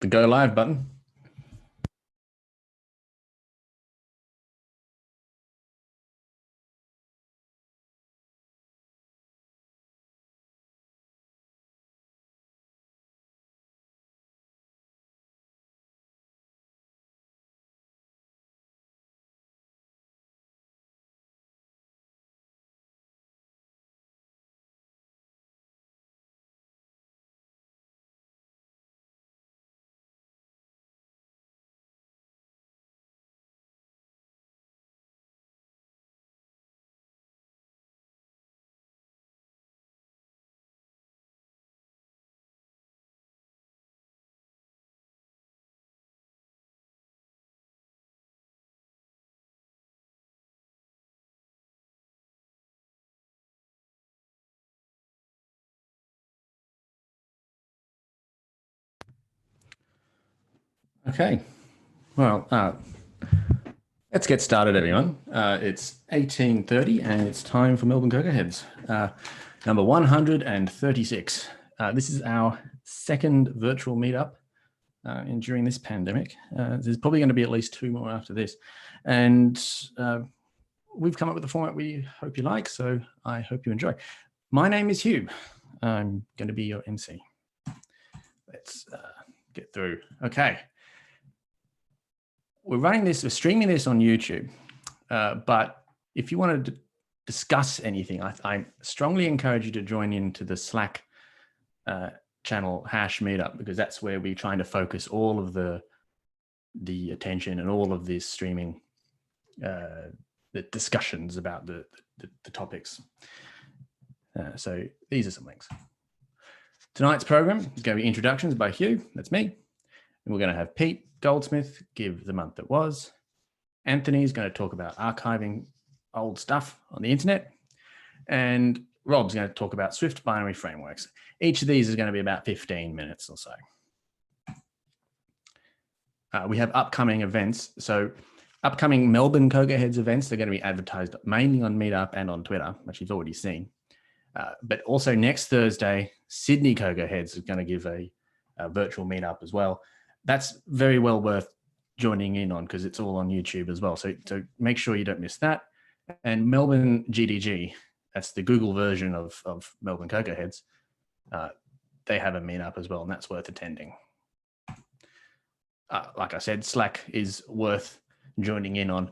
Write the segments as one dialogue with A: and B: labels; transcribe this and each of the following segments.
A: the go live button. Okay, well, let's get started, everyone. It's 18:30 and it's time for Melbourne Cocoaheads, number 136. This is our second virtual meetup during this pandemic. There's probably going to be at least 2 more after this. And we've come up with a format we hope you like, so I hope you enjoy. My name is Hugh. I'm going to be your MC. Let's get through. Okay. We're streaming this on YouTube, but if you wanted to discuss anything, I strongly encourage you to join into the Slack channel #meetup, because that's where we're trying to focus all of the attention and all of this streaming, the discussions about the topics. So these are some links. Tonight's program is going to be introductions by Hugh, that's me. And we're going to have Pete Goldsmith give the month that was. Anthony's going to talk about archiving old stuff on the internet. And Rob's going to talk about Swift binary frameworks. Each of these is going to be about 15 minutes or so. We have upcoming events. So upcoming Melbourne Cocoaheads events, they're going to be advertised mainly on Meetup and on Twitter, which you've already seen. But also next Thursday, Sydney Cocoaheads is going to give a virtual meetup as well. That's very well worth joining in on because it's all on YouTube as well. So make sure you don't miss that. And Melbourne GDG, that's the Google version of Melbourne Cocoaheads. They have a meetup as well, and that's worth attending. Like I said, Slack is worth joining in on.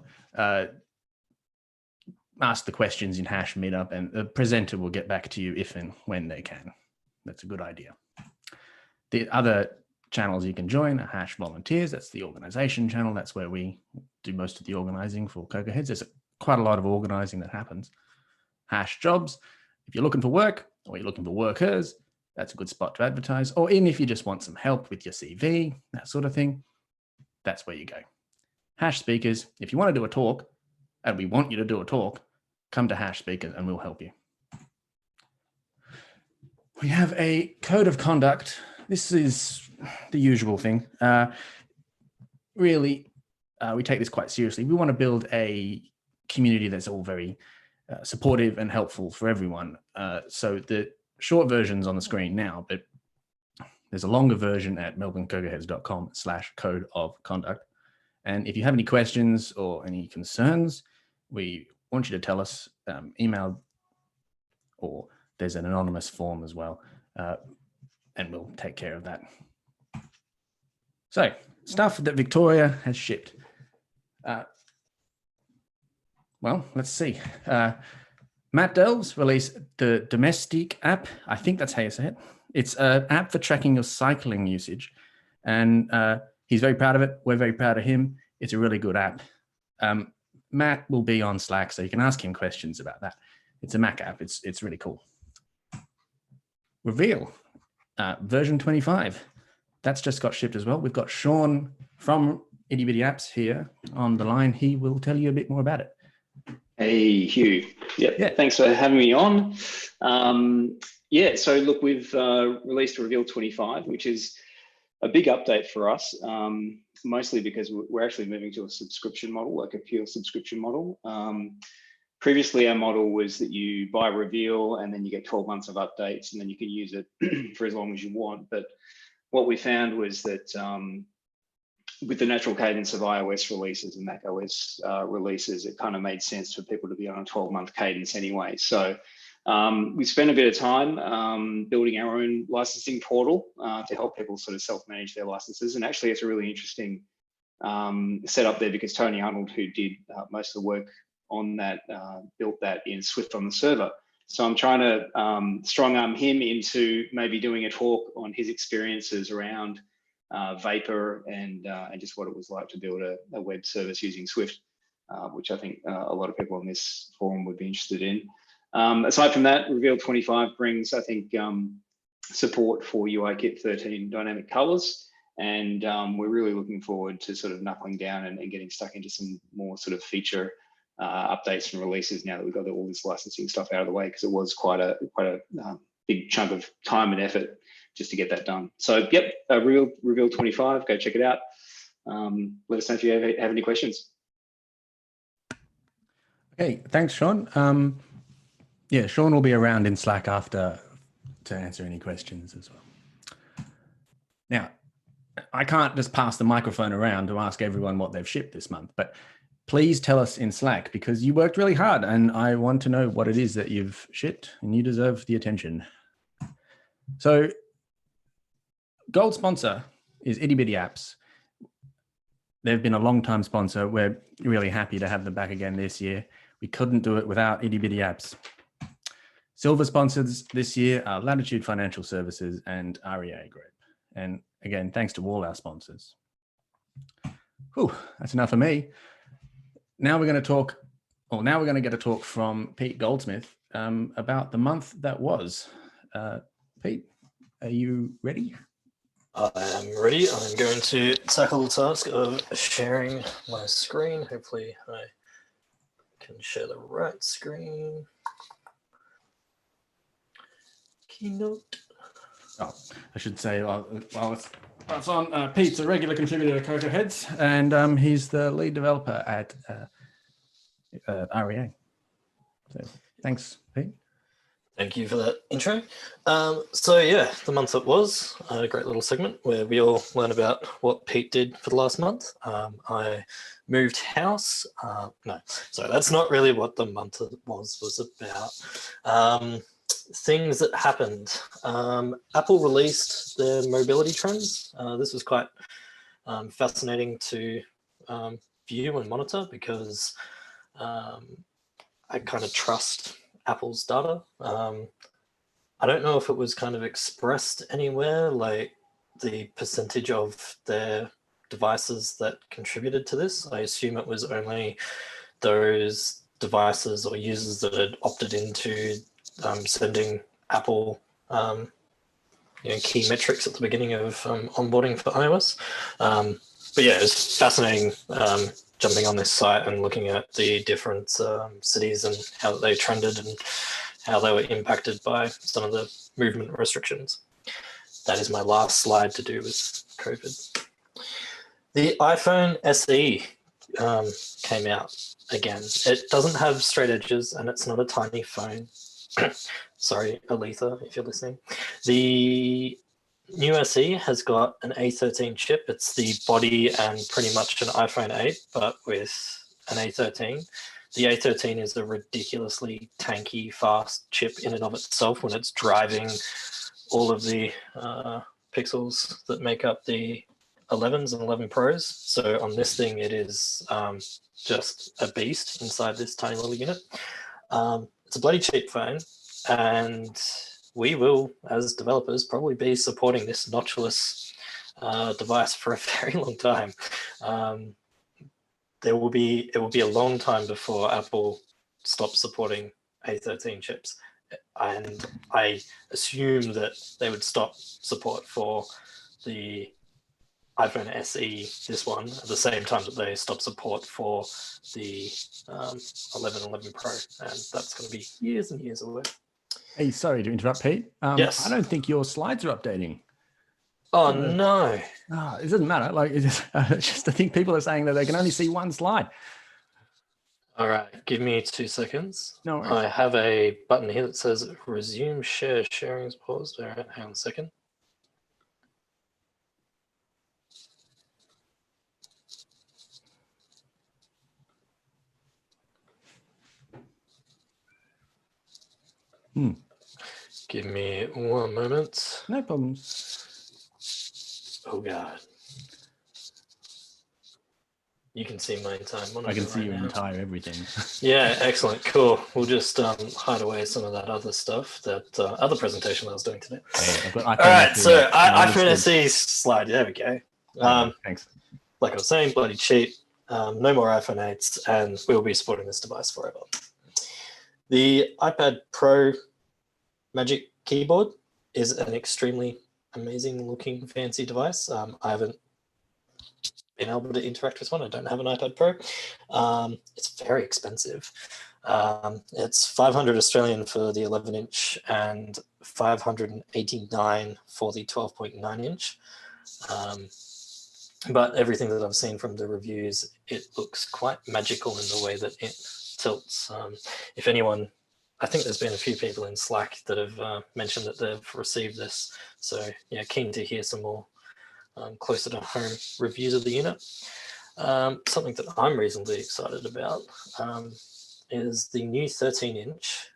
A: Ask the questions in #meetup, and the presenter will get back to you if and when they can. That's a good idea. The other channels you can join are #volunteers. That's the organization channel. That's where we do most of the organizing for Cocoaheads. There's quite a lot of organizing that happens. #jobs. If you're looking for work or you're looking for workers, that's a good spot to advertise. Or even if you just want some help with your CV, that sort of thing, that's where you go. #speakers. If you want to do a talk, and we want you to do a talk, come to #speakers and we'll help you. We have a code of conduct. This is the usual thing. Really, we take this quite seriously. We want to build a community that's all very supportive and helpful for everyone. So the short version's on the screen now, but there's a longer version at melbournecocoaheads.com/code of conduct. And if you have any questions or any concerns, we want you to tell us, email, or there's an anonymous form as well, and we'll take care of that. So, stuff that Victoria has shipped. Well, let's see. Matt Delves released the Domestique app. I think that's how you say it. It's an app for tracking your cycling usage. And he's very proud of it. We're very proud of him. It's a really good app. Matt will be on Slack, so you can ask him questions about that. It's a Mac app. It's really cool. Reveal, version 25. That's just got shipped as well. We've got Sean from Itty Bitty Apps here on the line. He will tell you a bit more about it.
B: Hey, Hugh. Yep. Yeah. Thanks for having me on. Yeah, so look, we've released Reveal 25, which is a big update for us, mostly because we're actually moving to a subscription model, like a pure subscription model. Previously, our model was that you buy Reveal and then you get 12 months of updates and then you can use it for as long as you want. But what we found was that with the natural cadence of iOS releases and Mac OS releases, it kind of made sense for people to be on a 12-month cadence anyway. So we spent a bit of time building our own licensing portal to help people sort of self-manage their licenses. And actually, it's a really interesting setup there, because Tony Arnold, who did most of the work on that, built that in Swift on the server. So I'm trying to strong arm him into maybe doing a talk on his experiences around Vapor and just what it was like to build a web service using Swift, which I think a lot of people on this forum would be interested in. Aside from that, Reveal 25 brings, I think, support for UIKit 13 dynamic colors. And we're really looking forward to sort of knuckling down and getting stuck into some more sort of feature updates and releases now that we've got all this licensing stuff out of the way, because it was quite a big chunk of time and effort just to get that done. So yep, Reveal 25, go check it out. Let us know if you have any questions.
A: Okay, thanks, Sean. Yeah, Sean will be around in Slack after to answer any questions as well. Now, I can't just pass the microphone around to ask everyone what they've shipped this month, but please tell us in Slack, because you worked really hard and I want to know what it is that you've shipped, and you deserve the attention. So gold sponsor is Itty Bitty Apps. They've been a long time sponsor. We're really happy to have them back again this year. We couldn't do it without Itty Bitty Apps. Silver sponsors this year are Latitude Financial Services and REA Group. And again, thanks to all our sponsors. Whew, that's enough for me. Now we're going to get a talk from Pete Goldsmith about the month that was. Pete, are you ready?
C: I am ready. I'm going to tackle the task of sharing my screen. Hopefully I can share the right screen. Keynote.
A: Oh, I should say, well, it's on. Pete's a regular contributor to Cocoaheads, and he's the lead developer at REA. So thanks, Pete.
C: Thank you for that intro. So yeah, the month it was a great little segment where we all learn about what Pete did for the last month. I moved house. No, sorry, that's not really what the month was about. Things that happened. Apple released their mobility trends. This was quite fascinating to view and monitor, because I kind of trust Apple's data. I don't know if it was kind of expressed anywhere, like the percentage of their devices that contributed to this. I assume it was only those devices or users that had opted into sending Apple key metrics at the beginning of onboarding for iOS. But yeah, it's fascinating jumping on this site and looking at the different cities and how they trended and how they were impacted by some of the movement restrictions. That is my last slide to do with COVID. The iPhone SE came out again. It doesn't have straight edges and it's not a tiny phone. Sorry, Aletha, if you're listening. The new SE has got an A13 chip. It's the body and pretty much an iPhone 8, but with an A13. The A13 is a ridiculously tanky, fast chip in and of itself when it's driving all of the pixels that make up the 11s and 11 Pros. So on this thing, it is just a beast inside this tiny little unit. It's a bloody cheap phone, and we will, as developers, probably be supporting this notchless device for a very long time. It will be a long time before Apple stops supporting A13 chips, and I assume that they would stop support for the iPhone SE, this one, at the same time that they stop support for the 11 Pro, and that's going to be years and years away.
A: Hey, sorry to interrupt, Pete.
C: Yes.
A: I don't think your slides are updating.
C: Oh, no.
A: It doesn't matter. Like, it's just I think people are saying that they can only see one slide.
C: All right, give me 2 seconds.
A: No worries.
C: I have a button here that says resume share. Sharing is paused. All right, hang on a second. Give me 1 moment.
A: No problems.
C: Oh God. You can see my entire monitor.
A: I can see
C: right
A: your
C: now.
A: entire everything.
C: Yeah, excellent, cool. We'll just hide away some of that other stuff, that other presentation that I was doing today.
A: Hey, I've got iPhone
C: All right,
A: SE.
C: so iPhone
A: good.
C: SE slide. There we go.
A: Thanks.
C: Like I was saying, bloody cheap. No more iPhone 8s, and we'll be supporting this device forever. The iPad Pro Magic Keyboard is an extremely amazing looking fancy device. I haven't been able to interact with one. I don't have an iPad Pro. It's very expensive. It's 500 Australian for the 11-inch and 589 for the 12.9 inch. But everything that I've seen from the reviews, it looks quite magical in the way that it tilts. If anyone, I think there's been a few people in Slack that have mentioned that they've received this. So yeah, keen to hear some more closer to home reviews of the unit. Something that I'm reasonably excited about is the new 13-inch.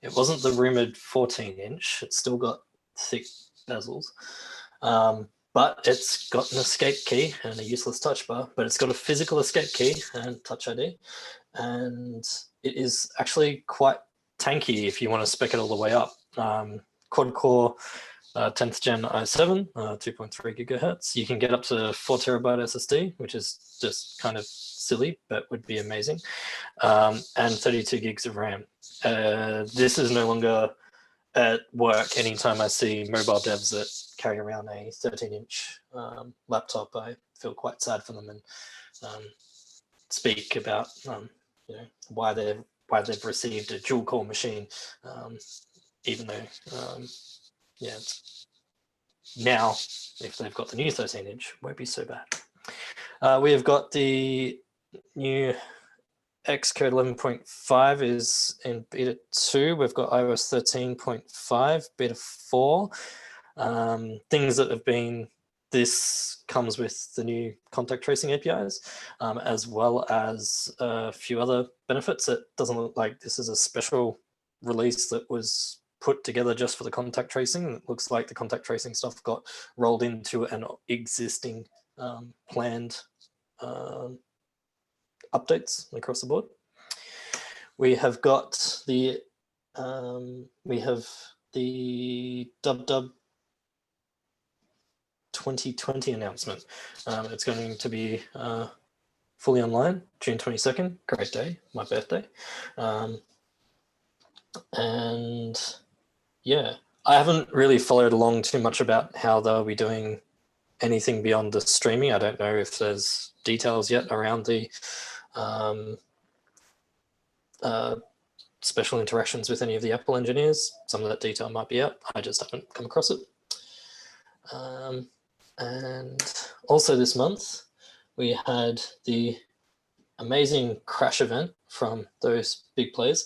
C: It wasn't the rumored 14-inch. It's still got thick bezels. But it's got an escape key and a useless touch bar, but it's got a physical escape key and Touch ID. And it is actually quite tanky if you want to spec it all the way up. Quad-core 10th gen i7, 2.3 gigahertz. You can get up to 4 terabyte SSD, which is just kind of silly, but would be amazing. And 32 gigs of RAM. This is no longer at work. Anytime I see mobile devs that carry around a 13-inch laptop, I feel quite sad for them and speak about why they've received a dual core machine, even though it's now, if they've got the new 13-inch, won't be so bad. We have got the new Xcode 11.5 is in beta 2. We've got iOS 13.5, beta 4. Things that have been, this comes with the new contact tracing APIs, as well as a few other benefits. It doesn't look like this is a special release that was put together just for the contact tracing. It looks like the contact tracing stuff got rolled into an existing planned updates across the board. We have got the Dub 2020 announcement. It's going to be fully online June 22nd. Great day, my birthday. And yeah, I haven't really followed along too much about how they'll be doing anything beyond the streaming. I don't know if there's details yet around the special interactions with any of the Apple engineers. Some of that detail might be out. I just haven't come across it. And also this month, we had the amazing crash event from those big players.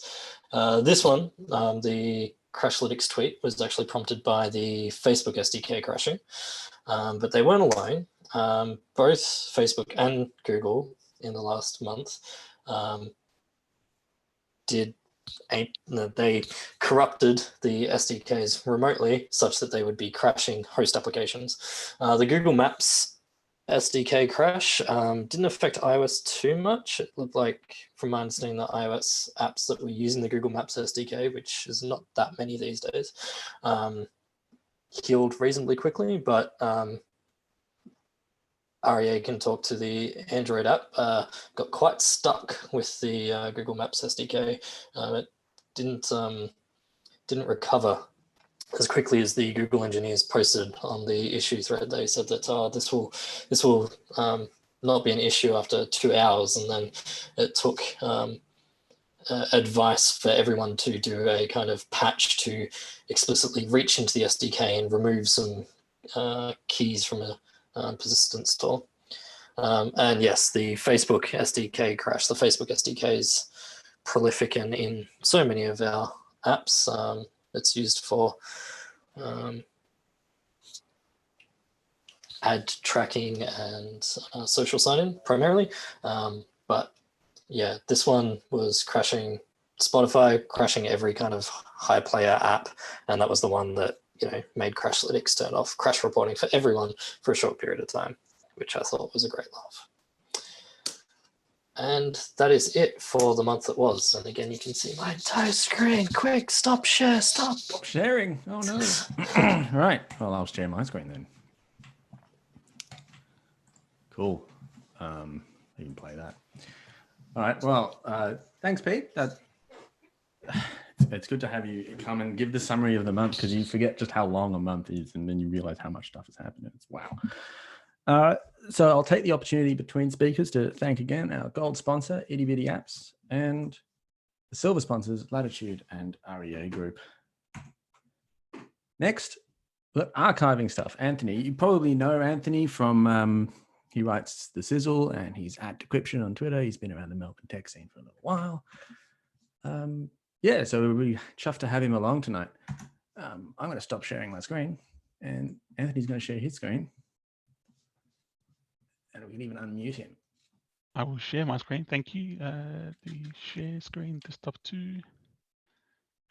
C: This one, the Crashlytics tweet was actually prompted by the Facebook SDK crashing, but they weren't alone. Both Facebook and Google in the last month they corrupted the SDKs remotely such that they would be crashing host applications. The Google Maps SDK crash didn't affect iOS too much. It looked like, from my understanding, the iOS apps that were using the Google Maps SDK, which is not that many these days, healed reasonably quickly, but REA can talk to the Android app, got quite stuck with the Google Maps SDK. It didn't recover as quickly as the Google engineers posted on the issue thread. They said that this will not be an issue after 2 hours, and then it took advice for everyone to do a kind of patch to explicitly reach into the SDK and remove some keys from a persistent store. And yes, the Facebook SDK crash. The Facebook SDK is prolific and in so many of our apps. It's used for ad tracking and social sign-in primarily. But yeah, this one was crashing Spotify crashing every kind of high player app, and that was the one that made Crashlytics turn off crash reporting for everyone for a short period of time, which I thought was a great laugh. And that is it for the month that was. And again, you can see my entire screen. Quick, stop share, stop.
A: Stop sharing. Oh no. Right. Well, I'll share my screen then. Cool. You can play that. All right. Well, thanks, Pete. It's good to have you come and give the summary of the month, because you forget just how long a month is, and then you realize how much stuff has happened. It's wow. So I'll take the opportunity between speakers to thank again our gold sponsor, Itty Bitty Apps, and the silver sponsors, Latitude and REA Group. Next, look, archiving stuff. Anthony, you probably know Anthony from, he writes The Sizzle, and he's at Decryption on Twitter. He's been around the Melbourne tech scene for a little while. Yeah, so we're really chuffed to have him along tonight. I'm going to stop sharing my screen, and Anthony's going to share his screen. And we can even unmute him.
D: I will share my screen. Thank you. The share screen, desktop 2,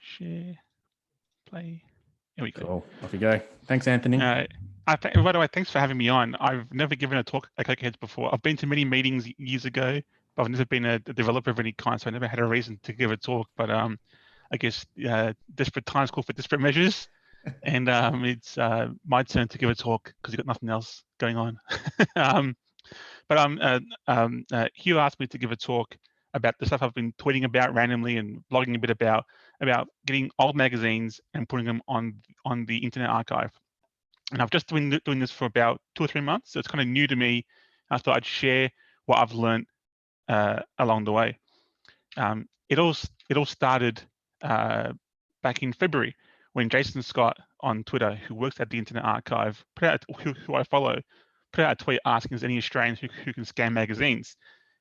D: share, play. Here we go.
A: Cool. Off you go. Thanks, Anthony.
D: By the way, thanks for having me on. I've never given a talk at Cocoaheads before. I've been to many meetings years ago, but I've never been a developer of any kind, so I never had a reason to give a talk. But I guess desperate times call for desperate measures. And it's my turn to give a talk because you've got nothing else going on. Hugh asked me to give a talk about the stuff I've been tweeting about randomly and blogging a bit about getting old magazines and putting them on the Internet Archive. And I've just been doing this for about 2 or 3 months, so it's kind of new to me. I thought I'd share what I've learned along the way. It all started back in February when Jason Scott on Twitter, who works at the Internet Archive, who I follow, put out a tweet asking is any Australians who can scan magazines.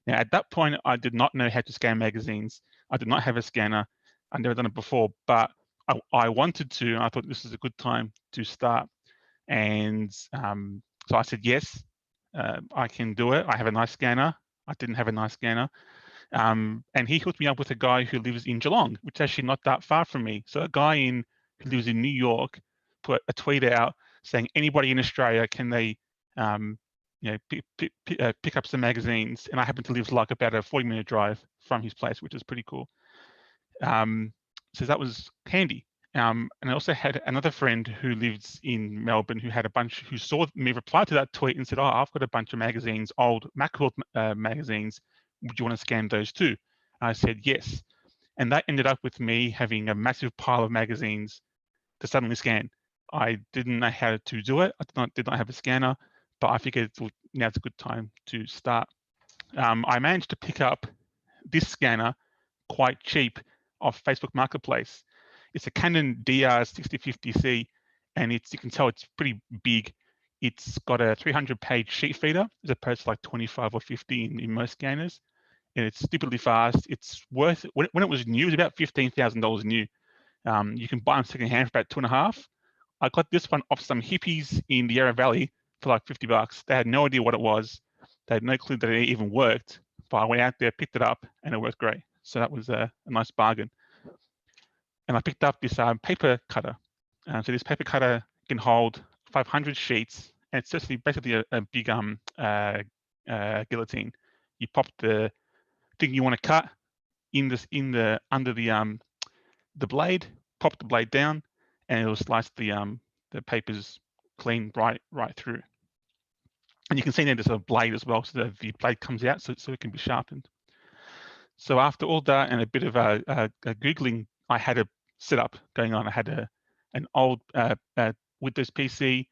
D: Now, at that point, I did not know how to scan magazines. I did not have a scanner. I'd never done it before, but I wanted to, and I thought this is a good time to start. And so I said, yes, I can do it. I have a nice scanner. I didn't have a nice scanner. And he hooked me up with a guy who lives in Geelong, which is actually not that far from me. So a guy who lives in New York put a tweet out saying anybody in Australia, can they pick up some magazines? And I happen to live like about a 40-minute drive from his place, which is pretty cool. So that was handy. And I also had another friend who lives in Melbourne who saw me reply to that tweet and said, oh, I've got a bunch of magazines, old Macworld magazines. Would you want to scan those too? I said yes. And that ended up with me having a massive pile of magazines to suddenly scan. I didn't know how to do it. I did not have a scanner, but I figured now's a good time to start. I managed to pick up this scanner quite cheap off Facebook Marketplace. It's a Canon DR6050C, and you can tell it's pretty big. It's got a 300-page sheet feeder, as opposed to like 25 or 50 in most scanners. And it's stupidly fast. It's worth, when it was new, it was about $15,000 new. You can buy them secondhand for about $2.5. I got this one off some hippies in the Yarra Valley for like $50. They had no idea what it was. They had no clue that it even worked. But I went out there, picked it up, and it worked great. So that was a nice bargain. And I picked up this paper cutter. So this paper cutter can hold 500 sheets, and it's just basically a big guillotine. You pop the thing you want to cut under the blade, pop the blade down, and it'll slice the papers clean right through. And you can see there's a blade as well, so that the blade comes out, so it can be sharpened. So after all that and a bit of Googling, I had a setup going on. I had an old Windows PC,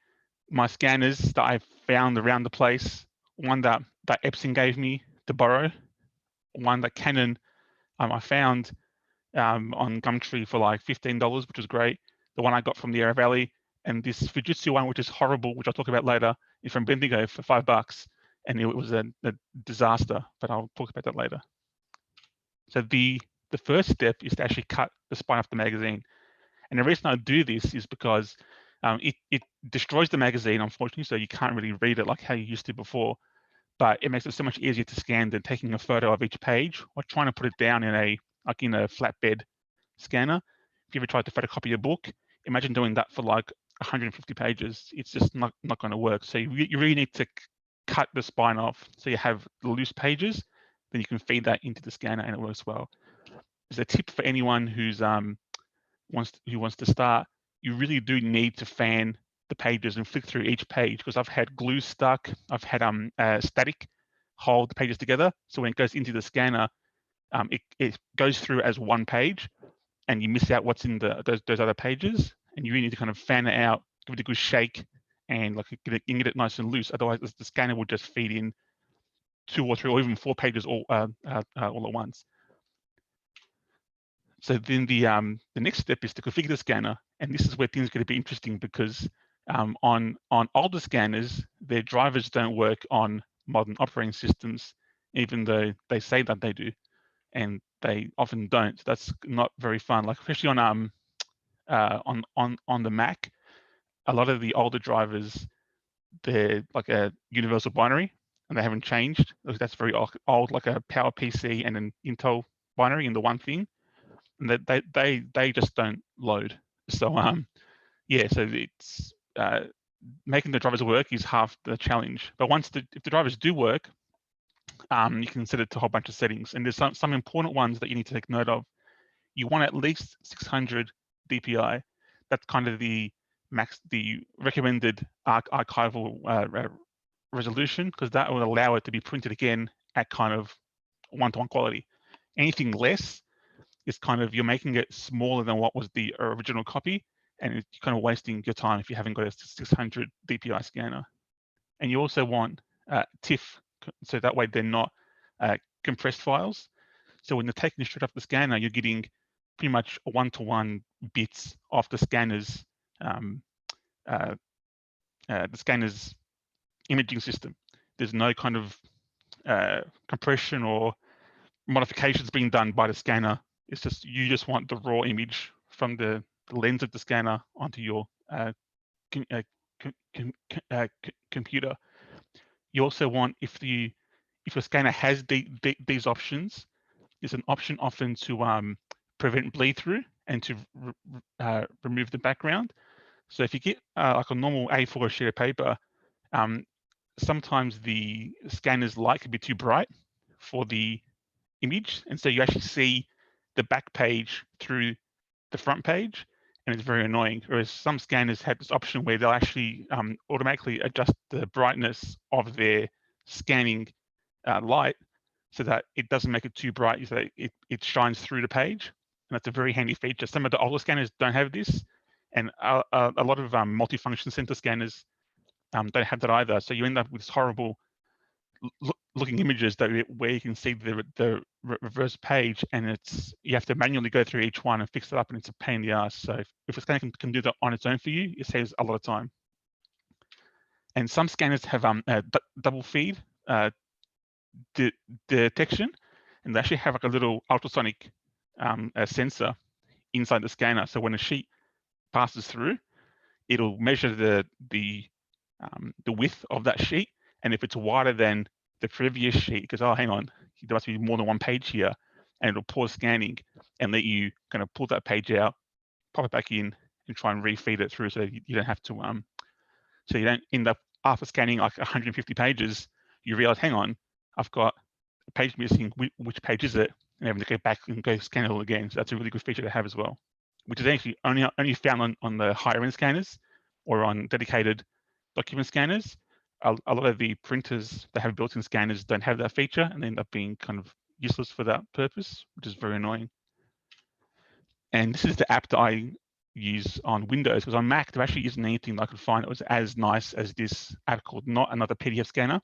D: my scanners that I found around the place, one that Epson gave me to borrow, one that Canon I found on Gumtree for like $15, which was great. The one I got from the Yarra Valley, and this Fujitsu one, which is horrible, which I'll talk about later, is from Bendigo for $5, and it was a disaster, but I'll talk about that later. So the first step is to actually cut the spine off the magazine. And the reason I do this is because it destroys the magazine, unfortunately, so you can't really read it like how you used to before, but it makes it so much easier to scan than taking a photo of each page or trying to put it down in like in a flatbed scanner. If you ever tried to photocopy a book, imagine doing that for like 150 pages. It's just not going to work. So you really need to cut the spine off so you have the loose pages, then you can feed that into the scanner and it works well. There's a tip for anyone who's wants to start. You really do need to fan the pages and flick through each page, because I've had glue stuck. I've had static hold the pages together. So when it goes into the scanner, it goes through as one page, and you miss out what's in those other pages. And you really need to kind of fan it out, give it a good shake, and like get it nice and loose. Otherwise, the scanner will just feed in 2 or 3 or even 4 pages all at once. So then the next step is to configure the scanner, and this is where things are going to be interesting, because on older scanners, their drivers don't work on modern operating systems, even though they say that they do, and they often don't. So that's not very fun. Like especially on the Mac, a lot of the older drivers, they're like a universal binary, and they haven't changed. That's very old, like a PowerPC and an Intel binary in the one thing. And they just don't load. So yeah, so it's making the drivers work is half the challenge. But if the drivers do work, you can set it to a whole bunch of settings. And there's some important ones that you need to take note of. You want at least 600 DPI. That's kind of the recommended archival resolution, because that will allow it to be printed again at kind of one-to-one quality. Anything less is kind of, you're making it smaller than what was the original copy, and you're kind of wasting your time if you haven't got a 600 DPI scanner. And you also want TIFF, so that way they're not compressed files. So when they're taking straight off the scanner, you're getting pretty much a one-to-one bits off the scanner's imaging system. There's no kind of compression or modifications being done by the scanner. It's just, you just want the raw image from the lens of the scanner onto your computer. You also want, if your scanner has these options, there's an option often to prevent bleed through and to remove the background. So if you get like a normal A4 sheet of paper, sometimes the scanner's light can be too bright for the image, and so you actually see the back page through the front page, and it's very annoying. Whereas some scanners have this option where they'll actually automatically adjust the brightness of their scanning light so that it doesn't make it too bright, so that it shines through the page. And that's a very handy feature. Some of the older scanners don't have this, and a lot of multifunction center scanners don't have that either. So you end up with this horrible looking images where you can see the reverse page, and you have to manually go through each one and fix it up, and it's a pain in the ass. So if a scanner can do that on its own for you, it saves a lot of time. And some scanners have double feed detection, and they actually have like a little ultrasonic sensor inside the scanner. So when a sheet passes through, it'll measure the width of that sheet, and if it's wider than the previous sheet, because, oh, hang on, there must be more than one page here, and it'll pause scanning and let you kind of pull that page out, pop it back in, and try and refeed it through, so you don't have to so you don't end up, after scanning like 150 pages, you realize, hang on, I've got a page missing, which page is it? And having to go back and go scan it all again. So that's a really good feature to have as well, which is actually only found on the higher end scanners or on dedicated document scanners. A lot of the printers that have built-in scanners don't have that feature, and they end up being kind of useless for that purpose, which is very annoying. And this is the app that I use on Windows, because on Mac there actually isn't anything that I could find that was as nice as this app called Not Another PDF Scanner.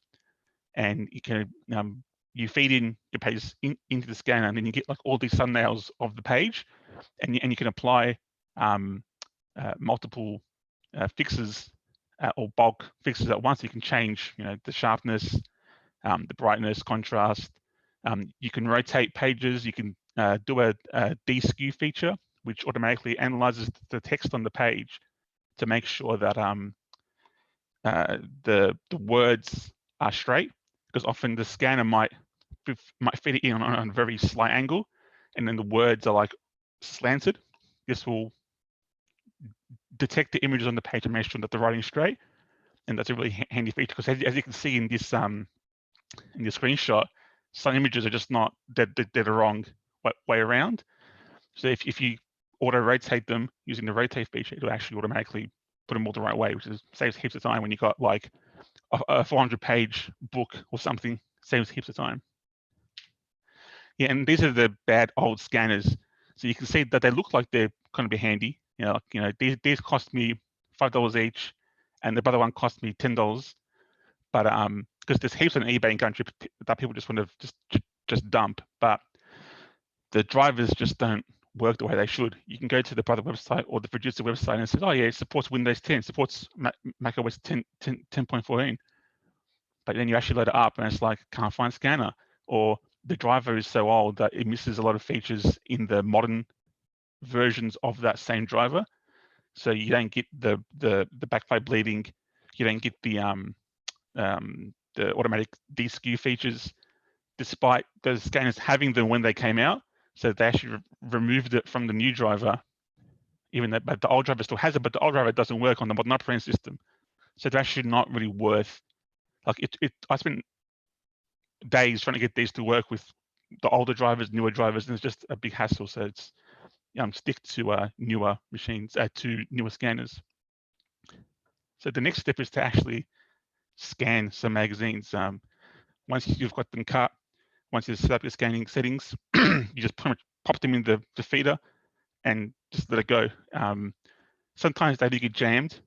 D: And you can you feed in your pages into the scanner, and then you get like all these thumbnails of the page, and you can apply multiple fixes or bulk fixes at once. You can change, the sharpness, the brightness, contrast. You can rotate pages. You can do a deskew feature, which automatically analyzes the text on the page to make sure that the words are straight, because often the scanner might fit it in on a very slight angle, and then the words are like slanted. This will detect the images on the page and make sure that the writing's straight. And that's a really handy feature, because as you can see in this screenshot, some images are just not, they're the wrong way around. So if you auto rotate them using the rotate feature, it'll actually automatically put them all the right way, which saves heaps of time when you got like a 400-page book or something. Saves heaps of time. Yeah, and these are the bad old scanners. So you can see that they look like they're going to be handy. These cost me $5 each, and the other one cost me $10. But because there's heaps on eBay and country that people just want to just dump, but the drivers just don't work the way they should. You can go to the brother website or the producer website and it says, oh yeah, it supports Windows 10, supports macOS 10.14. But then you actually load it up and it's like, can't find scanner, or the driver is so old that it misses a lot of features in the modern versions of that same driver. So you don't get the backplate bleeding, you don't get the automatic deskew features, despite those scanners having them when they came out. So they actually removed it from the new driver, even though but the old driver still has it, but the old driver doesn't work on the modern operating system. So they're actually not really worth, like I spent days trying to get these to work with the older drivers, newer drivers, and it's just a big hassle. So it's stick to newer machines, to newer scanners. So the next step is to actually scan some magazines. Once you've got them cut, once you've set up your scanning settings, you just pretty much pop them in the feeder and just let it go. Sometimes they do get jammed,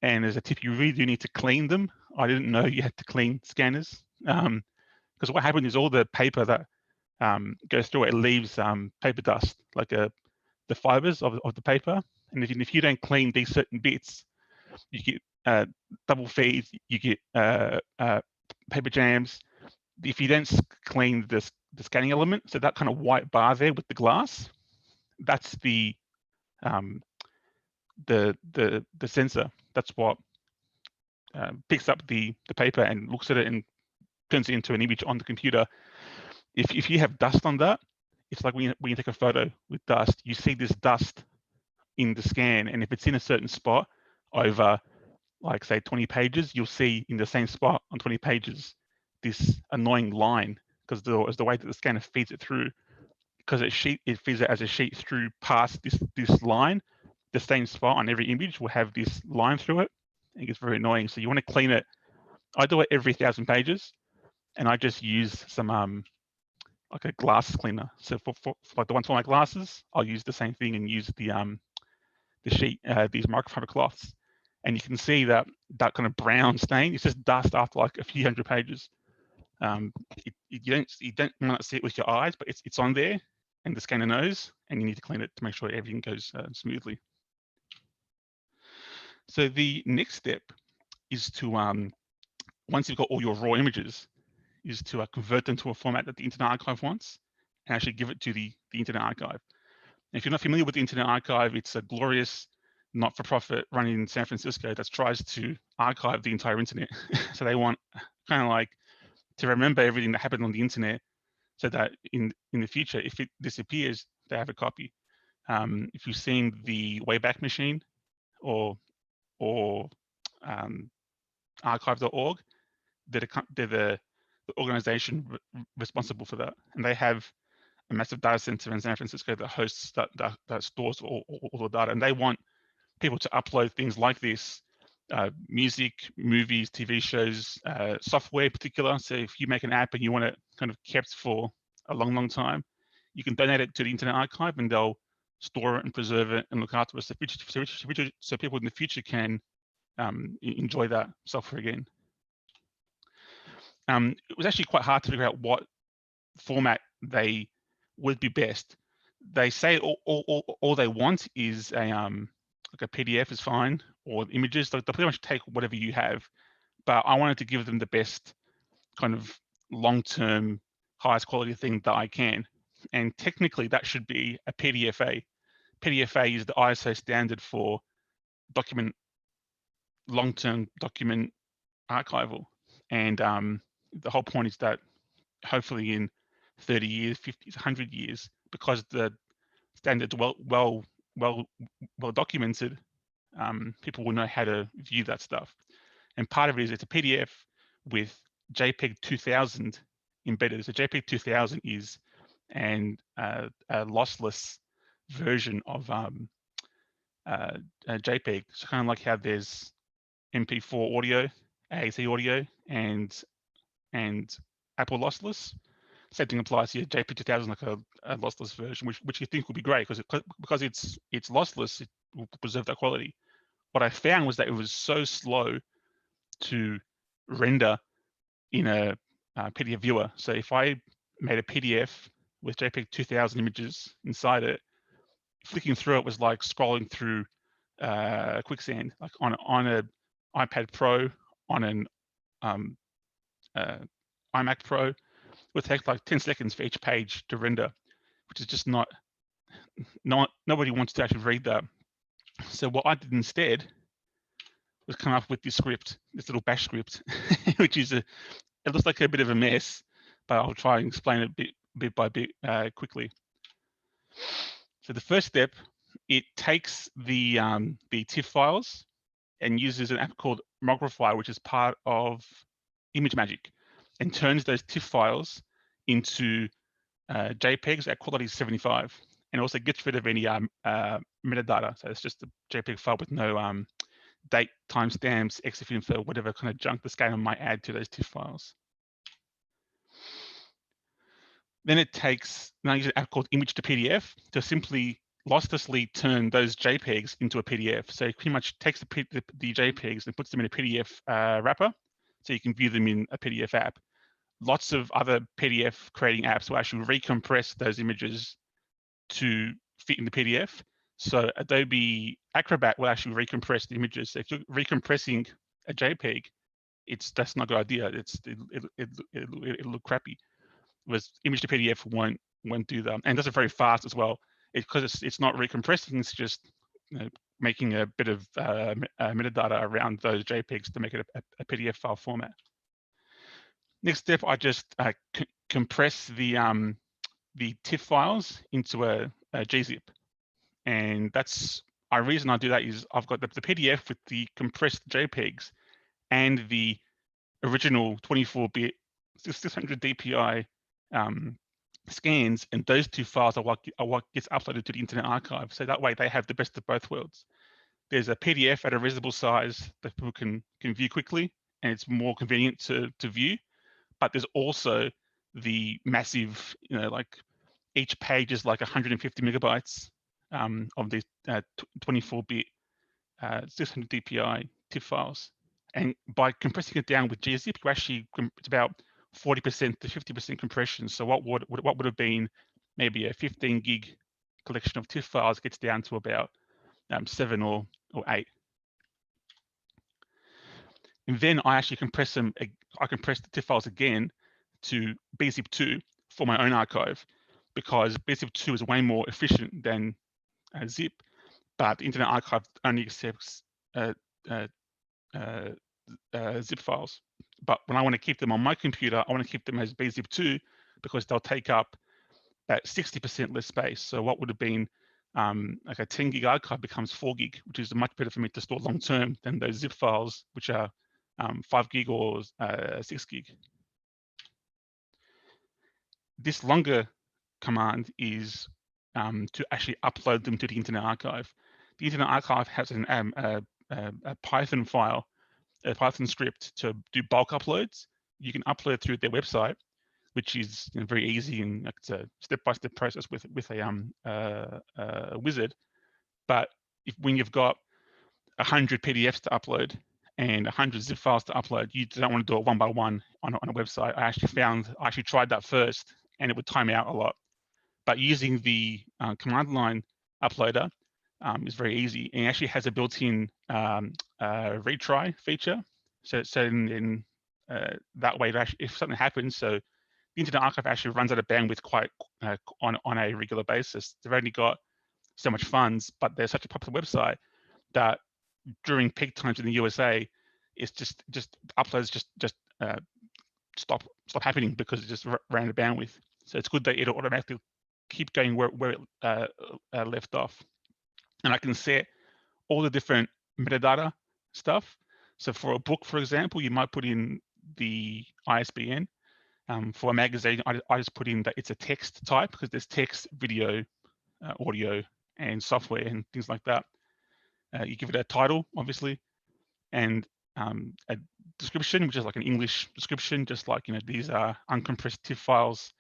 D: and as a tip, you really do need to clean them. I didn't know you had to clean scanners, because what happens is all the paper that goes through it leaves paper dust, like the fibers of the paper. And if you don't clean these certain bits, you get double feeds, you get paper jams. If you don't clean the scanning element, so that kind of white bar there with the glass, that's the sensor. That's what picks up the paper and looks at it and turns it into an image on the computer. If you have dust on that, it's like when you take a photo with dust, you see this dust in the scan, and if it's in a certain spot over, like say 20 pages, you'll see in the same spot on 20 pages this annoying line, because the way that the scanner feeds it through, because it feeds it as a sheet through past this line, the same spot on every image will have this line through it. It gets very annoying. So you want to clean it. I do it every 1,000 pages, and I just use some like a glass cleaner. So for like the ones for my glasses, I'll use the same thing and use the sheet, these microfiber cloths, and you can see that kind of brown stain. It's just dust after like a few hundred pages. You don't want to see it with your eyes, but it's on there, and the scanner knows, and you need to clean it to make sure everything goes smoothly. So the next step is to once you've got all your raw images, is to convert them to a format that the Internet Archive wants, and actually give it to the Internet Archive. And if you're not familiar with the Internet Archive, it's a glorious not-for-profit running in San Francisco that tries to archive the entire internet. So they want kind of like to remember everything that happened on the internet, so that in the future, if it disappears, they have a copy. If you've seen the Wayback Machine or archive.org, they're the organization responsible for that, and they have a massive data center in San Francisco that hosts that stores all the data, and they want people to upload things like this, music, movies, TV shows, software in particular. So if you make an app and you want it kind of kept for a long time, you can donate it to the Internet Archive, and they'll store it and preserve it and look after it, so people in the future can enjoy that software again. It was actually quite hard to figure out what format they would be best. They say all they want is a like a PDF is fine, or images. They'll pretty much take whatever you have. But I wanted to give them the best kind of long-term, highest quality thing that I can. And technically, that should be a PDFA. PDFA is the ISO standard for long-term document archival. And the whole point is that hopefully in 30 years, 50, 100 years, because the standards well documented, people will know how to view that stuff. And part of it is it's a PDF with JPEG 2000 embedded. So JPEG 2000 is a lossless version of JPEG. So kind of like how there's MP4 audio, AAC audio, and Apple lossless. Same thing applies here. JPEG 2000 like a lossless version, which you think would be great because it's lossless. It will preserve that quality. What I found was that it was so slow to render in a PDF viewer. So if I made a PDF with JPEG 2000 images inside it, flicking through it was like scrolling through quicksand. Like on an iPad Pro, on an iMac Pro, it would take like 10 seconds for each page to render, which is just nobody wants to actually read that. So what I did instead was come up with this script, this little bash script, which is it looks like a bit of a mess, but I'll try and explain it bit by bit quickly. So the first step, it takes the TIFF files and uses an app called Mogrify, which is part of ImageMagick, and turns those TIFF files into JPEGs at quality 75, and also gets rid of any metadata. So it's just a JPEG file with no date, timestamps, EXIF info, whatever kind of junk the scanner might add to those TIFF files. Then it takes, now uses an app called Image to PDF to simply losslessly turn those JPEGs into a PDF. So it pretty much takes the JPEGs and puts them in a PDF wrapper, so you can view them in a PDF app. Lots of other PDF creating apps will actually recompress those images to fit in the PDF. So Adobe Acrobat will actually recompress the images. So if you're recompressing a JPEG, that's not a good idea. It'll look crappy. Whereas Image to PDF won't do that, and does it very fast as well. Because it's not recompressing, it's just making a bit of metadata around those JPEGs to make it a PDF file format. Next step, I just compress the TIFF files into a gzip, and that's the reason I do that is I've got the PDF with the compressed JPEGs and the original 24-bit 600 DPI scans, and those two files are what gets uploaded to the Internet Archive. So that way they have the best of both worlds. There's a PDF at a reasonable size that people can view quickly, and it's more convenient to view. But there's also the massive, like each page is like 150 megabytes of these 24-bit 600 DPI TIFF files. And by compressing it down with gzip, you actually, it's about 40% to 50% compression. So what would have been maybe a 15 gig collection of TIFF files gets down to about 7 or 8. And then I actually compress them. I compress the TIFF files again to bzip2 for my own archive, because bzip2 is way more efficient than zip, but the Internet Archive only accepts zip files. But when I want to keep them on my computer, I want to keep them as bzip2 because they'll take up about 60% less space. So what would have been like a 10 gig archive becomes 4 gig, which is much better for me to store long term than those zip files, which are 5 gig or 6 gig. This longer command is to actually upload them to the Internet Archive. The Internet Archive has a Python file, a Python script to do bulk uploads. You can upload through their website, which is very easy, and it's a step-by-step process with a wizard. But when you've got 100 PDFs to upload and 100 zip files to upload, you don't want to do it one by one on a website. I actually tried that first, and it would time out a lot. But using the command line uploader is very easy, and it actually has a built-in retry feature. So in that way, if something happens, so the Internet Archive actually runs out of bandwidth quite on a regular basis. They've only got so much funds, but they're such a popular website that during peak times in the USA, it's just uploads just stop happening because it just ran out of bandwidth. So it's good that it automatically keep going where it left off. And I can set all the different metadata stuff. So for a book, for example, you might put in the ISBN. For a magazine, I just put in that it's a text type, because there's text, video, audio, and software and things like that. You give it a title, obviously, and a description, which is like an English description, just like, these are uncompressed TIFF files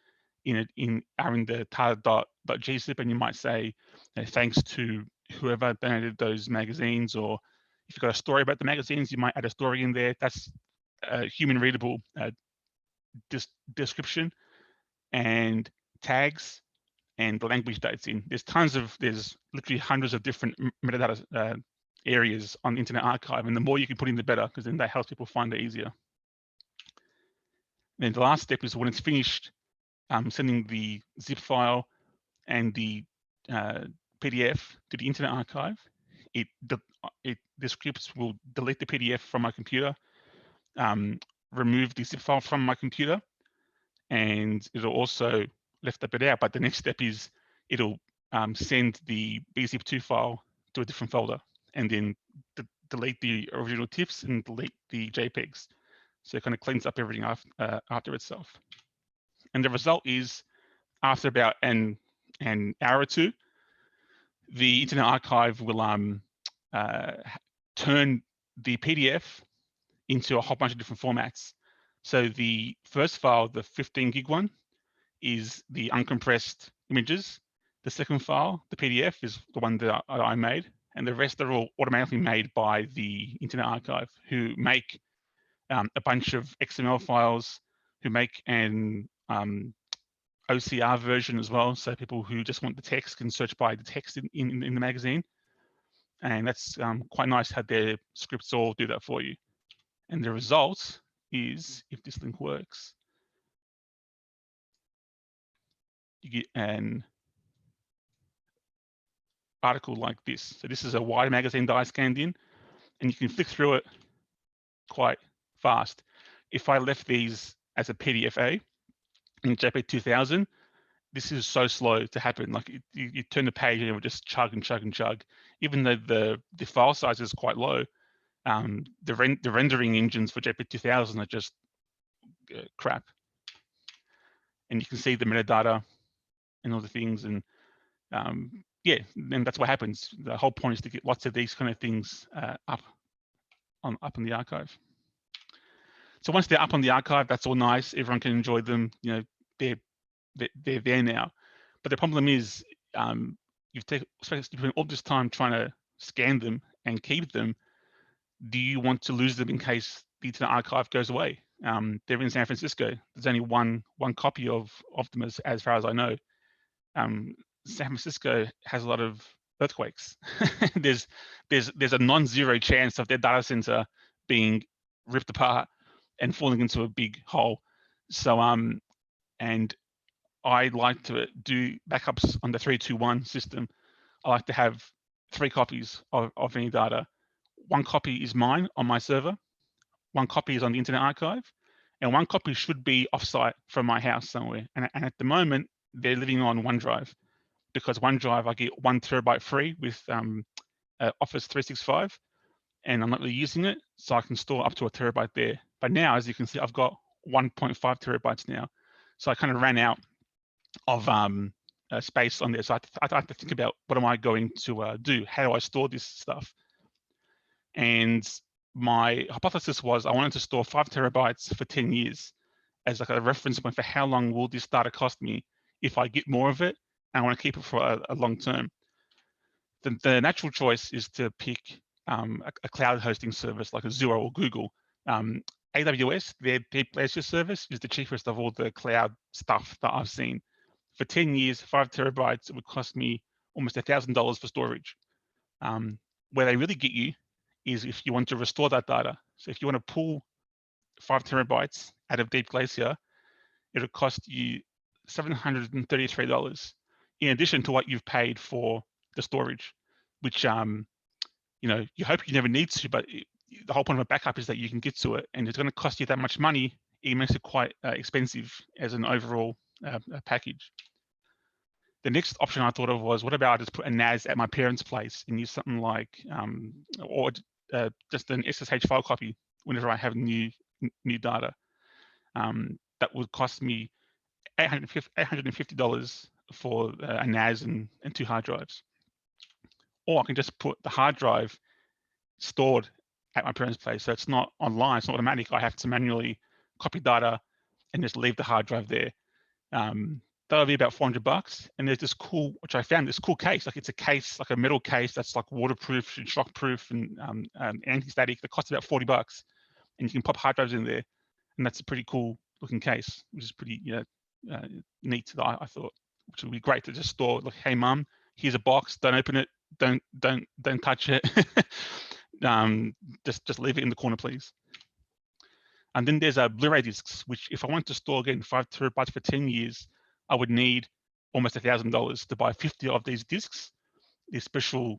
D: are in the tar.gzip, and you might say, thanks to whoever donated those magazines, or if you've got a story about the magazines, you might add a story in there. That's a human readable description and tags and the language that it's in. There's literally hundreds of different metadata areas on Internet Archive, and the more you can put in, the better, because then that helps people find it easier. Then the last step is when it's finished sending the zip file and the PDF to the Internet Archive, the scripts will delete the PDF from my computer, remove the zip file from my computer, and it'll also left a bit out. But the next step is it'll send the bzip2 file to a different folder, and then delete the original TIFFs and delete the JPEGs. So it kind of cleans up everything after itself. And the result is, after about an hour or two, the Internet Archive will turn the PDF into a whole bunch of different formats. So the first file, the 15 gig one, is the uncompressed images. The second file, the PDF, is the one that I made, and the rest are all automatically made by the Internet Archive, who make a bunch of XML files, who make an OCR version as well, so people who just want the text can search by the text in the magazine. And that's quite nice how their scripts all do that for you. And the result is, if this link works, you get an article like this. So this is a wide magazine that I scanned in, and you can flick through it quite fast. If I left these as a PDF-A in JPEG 2000, this is so slow to happen. Like you turn the page and it will just chug and chug and chug. Even though the file size is quite low, the rendering engines for JPEG 2000 are just crap. And you can see the metadata and all the things, and yeah, and that's what happens. The whole point is to get lots of these kind of things up on the archive. So once they're up on the archive, that's all nice. Everyone can enjoy them. They're there now. But the problem is, you've spent all this time trying to scan them and keep them. Do you want to lose them in case the Internet Archive goes away? They're in San Francisco. There's only one copy of them as far as I know. San Francisco has a lot of earthquakes. there's a non-zero chance of their data center being ripped apart and falling into a big hole. So and I like to do backups on the 3-2-1 system. I like to have 3 copies of any data. 1 copy is mine on my server, 1 copy is on the Internet Archive, and 1 copy should be offsite from my house somewhere. And at the moment, they're living on OneDrive, because OneDrive, I get 1 terabyte free with Office 365, and I'm not really using it, so I can store up to 1 terabyte there. But now, as you can see, I've got 1.5 terabytes now. So I kind of ran out of space on there. So I have to think about, what am I going to do? How do I store this stuff? And my hypothesis was I wanted to store 5 terabytes for 10 years as like a reference point for how long will this data cost me if I get more of it, and I want to keep it for a long term. The natural choice is to pick a cloud hosting service like Azure or Google. AWS, their Azure service, is the cheapest of all the cloud stuff that I've seen. For 10 years, 5 terabytes, it would cost me almost $1,000 for storage. Where they really get you is if you want to restore that data. So if you want to pull 5 terabytes out of Deep Glacier, it'll cost you $733, in addition to what you've paid for the storage, which you hope you never need to, but the whole point of a backup is that you can get to it, and it's going to cost you that much money. It makes it quite expensive as an overall package. The next option I thought of was, what about I just put a NAS at my parents' place and use something like, or just an SSH file copy whenever I have new data. That would cost me $850 for a NAS and 2 hard drives. Or I can just put the hard drive stored at my parents' place. So it's not online, it's not automatic. I have to manually copy data and just leave the hard drive there. That'll be about $400. And there's this cool, which I found, this cool case. Like, it's a case, like a metal case that's like waterproof and shockproof and anti-static. That costs about $40, and you can pop hard drives in there. And that's a pretty cool looking case, which is pretty neat. I thought, which would be great to just store. Like, hey, mum, here's a box. Don't open it. Don't touch it. Just leave it in the corner, please. And then there's Blu-ray discs, which if I want to store again 5 terabytes for 10 years, I would need almost $1,000 to buy 50 of these discs. They're special.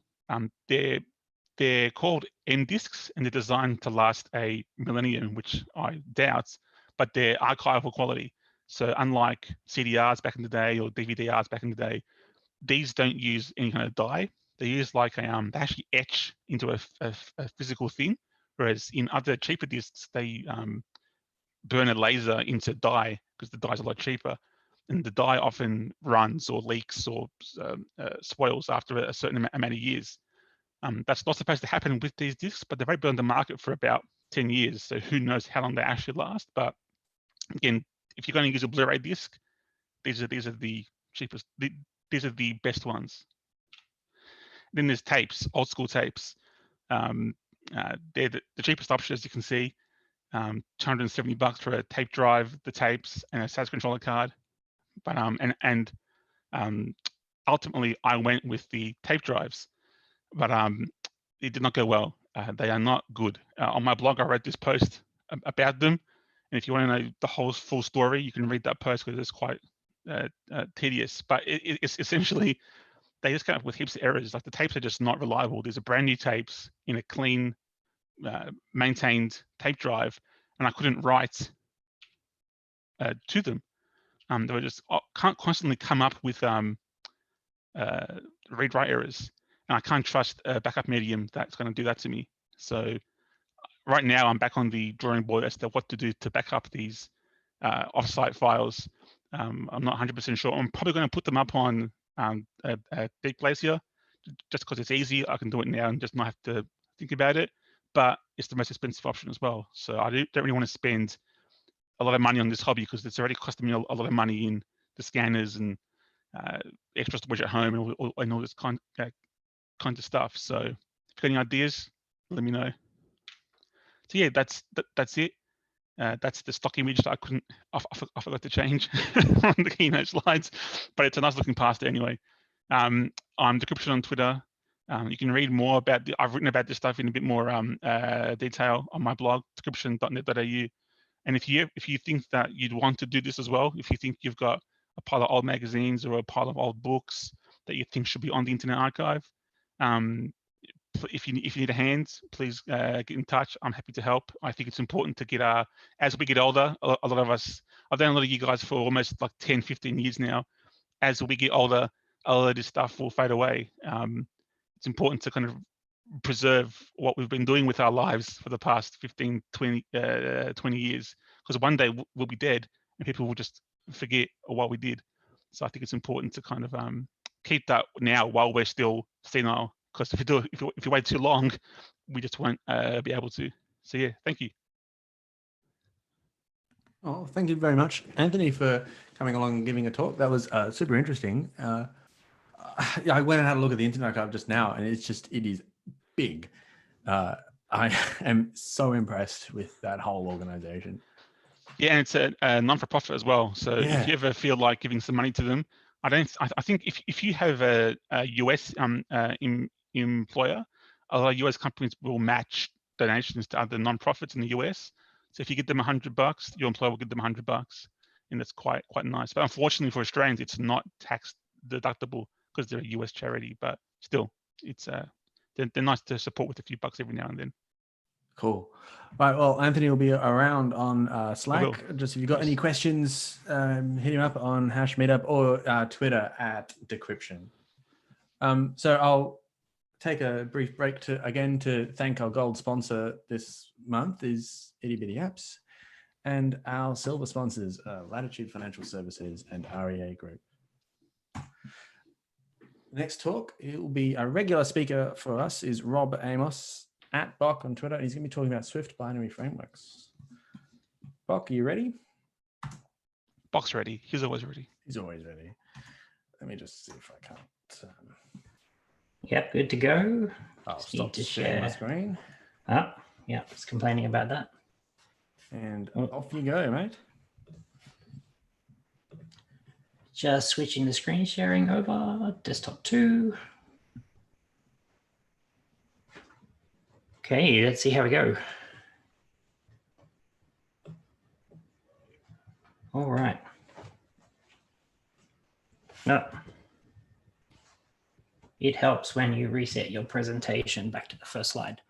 D: They're called M discs, and they're designed to last a millennium, which I doubt, but they're archival quality. So unlike CDRs back in the day or DVDRs back in the day, these don't use any kind of dye. They use like they actually etch into a physical thing, whereas in other cheaper discs, they burn a laser into dye because the dye's a lot cheaper. And the dye often runs or leaks or spoils after a certain amount of years. That's not supposed to happen with these discs, but they've only been on the market for about 10 years. So who knows how long they actually last. But again, if you're going to use a Blu-ray disc, these are the cheapest. These are the best ones. Then there's tapes, old school tapes. They're the cheapest option, as you can see. $270 for a tape drive, the tapes, and a SAS controller card. But ultimately, I went with the tape drives, but it did not go well. They are not good. On my blog, I wrote this post about them, and if you want to know the whole full story, you can read that post because it's quite tedious. But it's essentially, they just come up with heaps of errors. Like, the tapes are just not reliable. These are brand new tapes in a clean, maintained tape drive, and I couldn't write to them. They were just can't constantly come up with read-write errors, and I can't trust a backup medium that's going to do that to me. So right now, I'm back on the drawing board as to what to do to back up these offsite files. I'm not 100% sure. I'm probably going to put them up on Deep Glacier just because it's easy. I can do it now and just not have to think about it. But it's the most expensive option as well. So I don't really want to spend a lot of money on this hobby because it's already costing me a lot of money in the scanners and extra storage at home and all this kind of stuff. So if you've got any ideas, let me know. So yeah, that's it. That's the stock image that I forgot to change on the keynote slides, but it's a nice looking pasta anyway. I'm Decryption on Twitter. You can read more about I've written about this stuff in a bit more detail on my blog, decryption.net.au. And if you think that you'd want to do this as well, if you think you've got a pile of old magazines or a pile of old books that you think should be on the Internet Archive, if you need a hand, please get in touch. I'm happy to help. I think it's important to get as we get older, a lot of us, I've done a lot of you guys for almost like 10, 15 years now. As we get older, a lot of this stuff will fade away. It's important to kind of preserve what we've been doing with our lives for the past 15, 20 years, because one day we'll be dead and people will just forget what we did. So I think it's important to kind of keep that now while we're still senile, because if you wait too long, we just won't be able to. So yeah, thank you.
A: Oh, thank you very much, Anthony, for coming along and giving a talk. That was super interesting. I went and had a look at the Internet Archive just now, and it is big. I am so impressed with that whole organization. Yeah,
D: and it's a non-for-profit as well. So if you ever feel like giving some money to them, I think if you have a US employer, a lot of US companies will match donations to other non-profits in the US. So if you give them $100, your employer will give them $100, and that's quite nice. But unfortunately for Australians, it's not tax deductible because they're a US charity. But still, it's they're nice to support with a few bucks every now and then.
A: Cool. Right. Well, Anthony will be around on Slack. Just if you've got any questions, hit him up on Hash Meetup or Twitter at Decryption. So I'll take a brief break to thank our gold sponsor this month is Itty Bitty Apps, and our silver sponsors, Latitude Financial Services and REA Group. Next talk, it will be a regular speaker for us is Rob Amos at Bok on Twitter. He's going to be talking about Swift binary frameworks. Bok, are you ready?
D: Bok's ready. He's always ready.
A: He's always ready. Let me just see if I can't.
E: Yep, good to go.
A: I'll
E: Just
A: stop
E: need to
A: sharing my
E: share.
A: screen.
E: Oh, yeah, just complaining about that.
A: And off you go, mate.
E: Just switching the screen sharing over, desktop 2. Okay, let's see how we go. All right. No. It helps when you reset your presentation back to the first slide.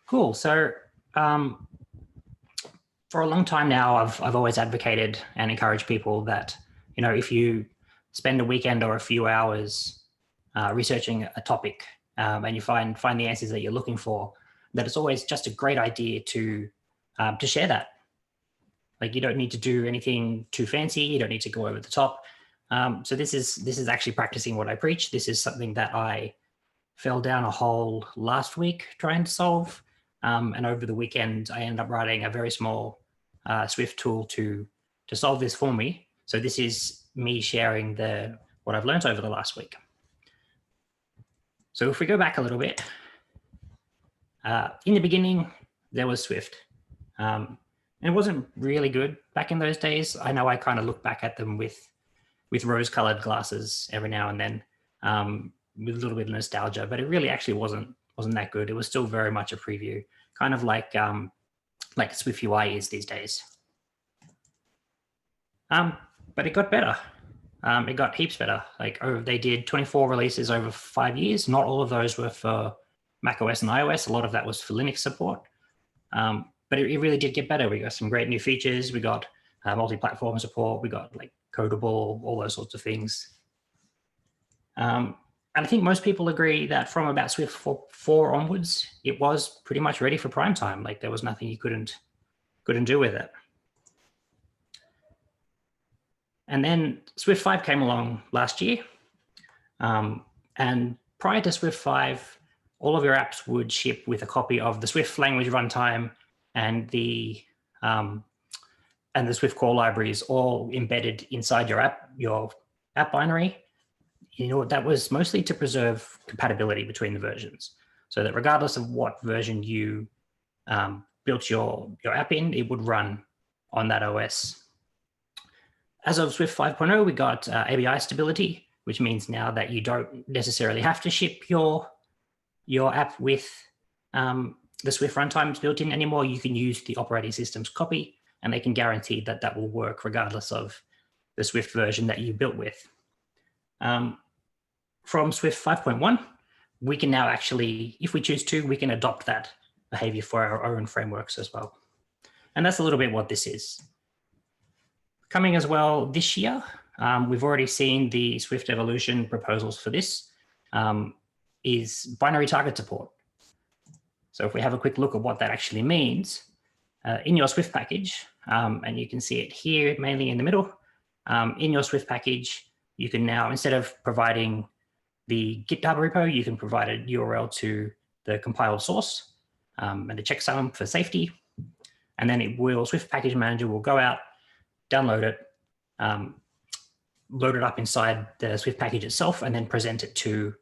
E: Cool. So for a long time now, I've always advocated and encouraged people that, you know, if you spend a weekend or a few hours researching a topic and you find the answers that you're looking for, that it's always just a great idea to share that. Like, you don't need to do anything too fancy. You don't need to go over the top. So this is actually practicing what I preach. This is something that I fell down a hole last week trying to solve. And over the weekend, I ended up writing a very small Swift tool to solve this for me. So this is me sharing what I've learned over the last week. So if we go back a little bit, in the beginning, there was Swift. It wasn't really good back in those days. I know I kind of look back at them with rose-colored glasses every now and then, with a little bit of nostalgia, but it really actually wasn't that good. It was still very much a preview, kind of like Swift UI is these days. But it got better. It got heaps better. Like, they did 24 releases over 5 years. Not all of those were for macOS and iOS. A lot of that was for Linux support. But it really did get better. We got some great new features. We got multi-platform support. We got like Codable, all those sorts of things. And I think most people agree that from about Swift 4 onwards, it was pretty much ready for prime time. Like, there was nothing you couldn't do with it. And then Swift 5 came along last year. And prior to Swift 5, all of your apps would ship with a copy of the Swift language runtime and the Swift core libraries all embedded inside your app binary. You know, that was mostly to preserve compatibility between the versions, so that regardless of what version you built your app in, it would run on that OS. As of Swift 5.0, we got ABI stability, which means now that you don't necessarily have to ship your app with the Swift runtimes built in anymore. You can use the operating system's copy, and they can guarantee that that will work regardless of the Swift version that you built with. From Swift 5.1, we can now actually, if we choose to, we can adopt that behavior for our own frameworks as well. And that's a little bit what this is. Coming as well this year, we've already seen the Swift evolution proposals for this, is binary target support. So if we have a quick look at what that actually means, in your Swift package, and you can see it here mainly in the middle, in your Swift package, you can now, instead of providing the GitHub repo, you can provide a URL to the compiled source and the checksum for safety. And then Swift Package Manager will go out, download it, load it up inside the Swift package itself, and then present it to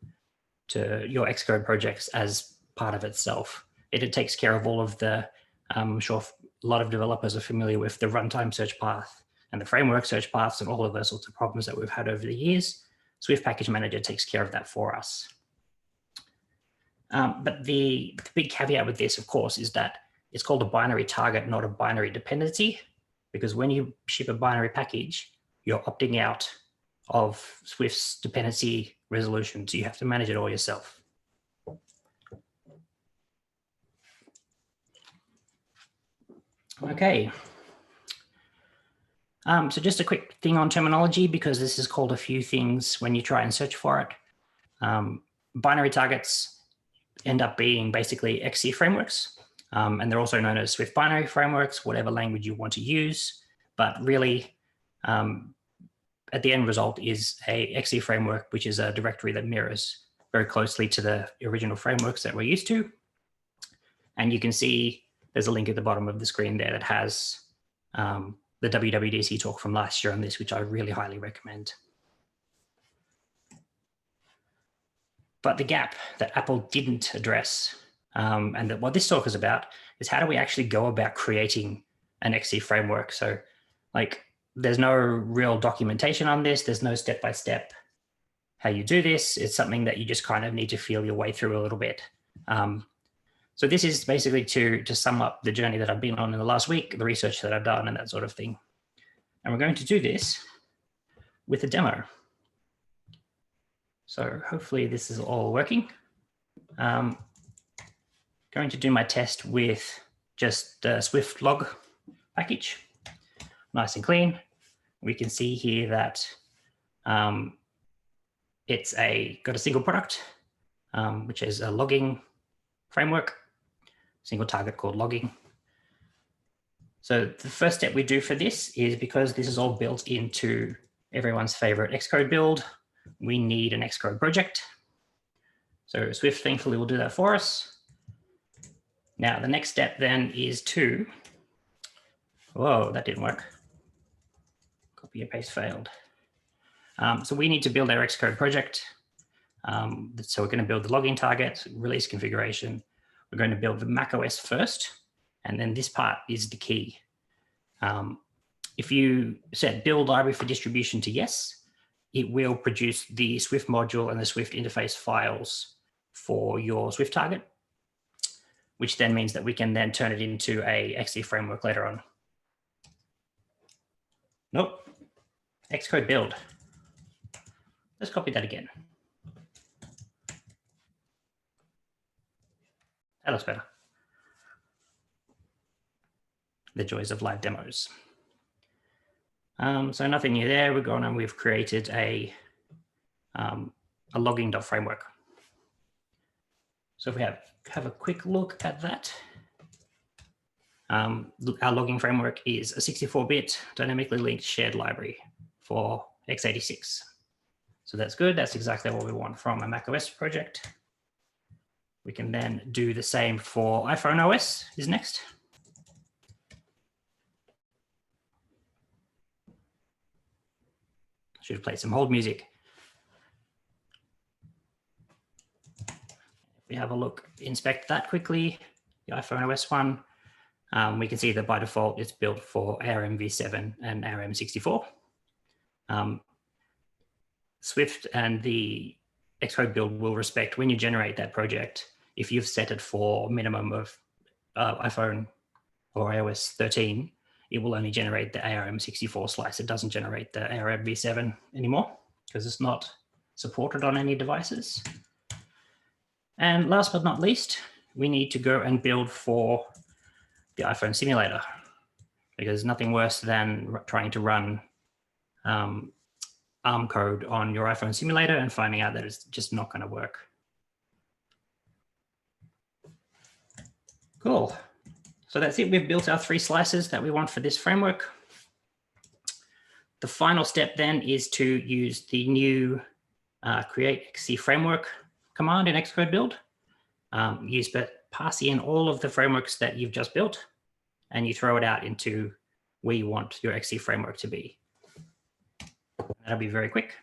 E: your Xcode projects as part of itself. It takes care of all of the, I'm sure a lot of developers are familiar with the runtime search path and the framework search paths and all of those sorts of problems that we've had over the years. Swift Package Manager takes care of that for us. But the big caveat with this, of course, is that it's called a binary target, not a binary dependency, because when you ship a binary package, you're opting out of Swift's dependency resolution, so you have to manage it all yourself. Okay. So just a quick thing on terminology, because this is called a few things when you try and search for it. Binary targets end up being basically XC frameworks, and they're also known as Swift binary frameworks, whatever language you want to use. But really, at the end result is a XC framework, which is a directory that mirrors very closely to the original frameworks that we're used to. And you can see there's a link at the bottom of the screen there that has the WWDC talk from last year on this, which I really highly recommend. But the gap that Apple didn't address, and that what this talk is about, is how do we actually go about creating an XC framework? So like, there's no real documentation on this. There's no step-by-step how you do this. It's something that you just kind of need to feel your way through a little bit. So this is basically to sum up the journey that I've been on in the last week, the research that I've done and that sort of thing. And we're going to do this with a demo. So hopefully this is all working. Going to do my test with just the Swift log package, nice and clean. We can see here that it's got a single product, which is a logging framework, single target called logging. So the first step we do for this is, because this is all built into everyone's favorite Xcode build, we need an Xcode project. So Swift thankfully will do that for us. Now the next step then is to, whoa, that didn't work. Copy and paste failed. So we need to build our Xcode project. So we're going to build the logging target, release configuration. We're going to build the macOS first, and then this part is the key. If you set build library for distribution to yes, it will produce the Swift module and the Swift interface files for your Swift target, which then means that we can then turn it into a XC framework later on. Nope, Xcode build. Let's copy that again. That looks better. The joys of live demos. So nothing new there. We've gone and we've created a logging.framework. So if we have a quick look at that, our logging framework is a 64-bit dynamically linked shared library for x86. So that's good. That's exactly what we want from a macOS project. We can then do the same for iPhone OS is next. Should have played some hold music. If we have a look, inspect that quickly, the iPhone OS one, we can see that by default it's built for ARM v7 and ARM 64. Swift and the Xcode build will respect when you generate that project. If you've set it for minimum of iPhone or iOS 13, it will only generate the ARM 64 slice. It doesn't generate the ARM v7 anymore because it's not supported on any devices. And last but not least, we need to go and build for the iPhone simulator, because nothing worse than trying to run ARM code on your iPhone simulator and finding out that it's just not going to work. Cool. So that's it. We've built our 3 slices that we want for this framework. The final step then is to use the new create XC framework command in Xcode build. Pass in all of the frameworks that you've just built, and you throw it out into where you want your XC framework to be. That'll be very quick.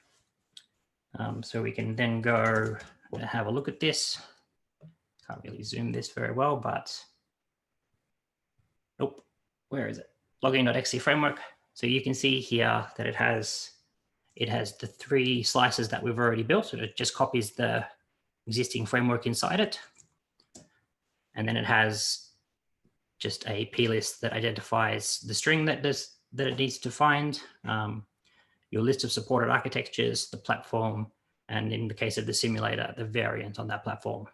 E: So we can then go and have a look at this. Can't really zoom this very well, but nope. Where is it? Login.xc framework. So you can see here that it has the 3 slices that we've already built. So it just copies the existing framework inside it. And then it has just a plist that identifies the string that it needs to find, your list of supported architectures, the platform, and in the case of the simulator, the variant on that platform.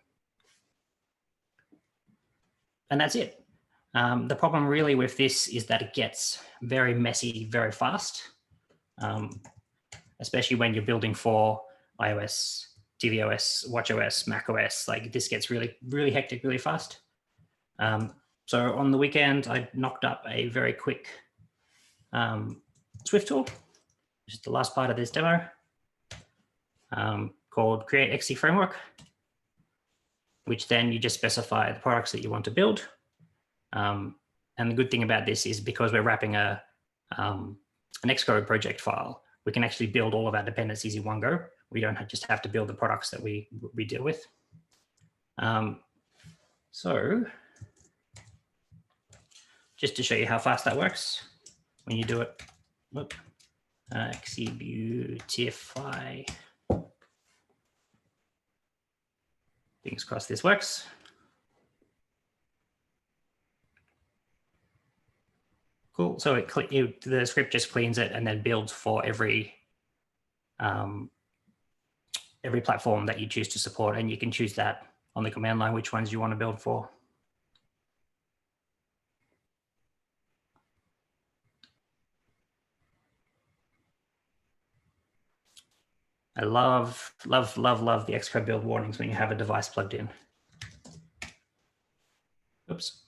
E: And that's it. The problem really with this is that it gets very messy very fast, especially when you're building for iOS, tvOS, watchOS, macOS. Like this gets really, really hectic really fast. So on the weekend, I knocked up a very quick Swift tool, which is the last part of this demo, called Create XC Framework, which then you just specify the products that you want to build. And the good thing about this is because we're wrapping an Xcode project file, we can actually build all of our dependencies in one go. We don't just have to build the products that we deal with. So just to show you how fast that works, when you do it, Xebutify. Fingers crossed this works. Cool. So the script just cleans it and then builds for every platform that you choose to support, and you can choose that on the command line which ones you want to build for. I love the Xcode build warnings when you have a device plugged in. Oops.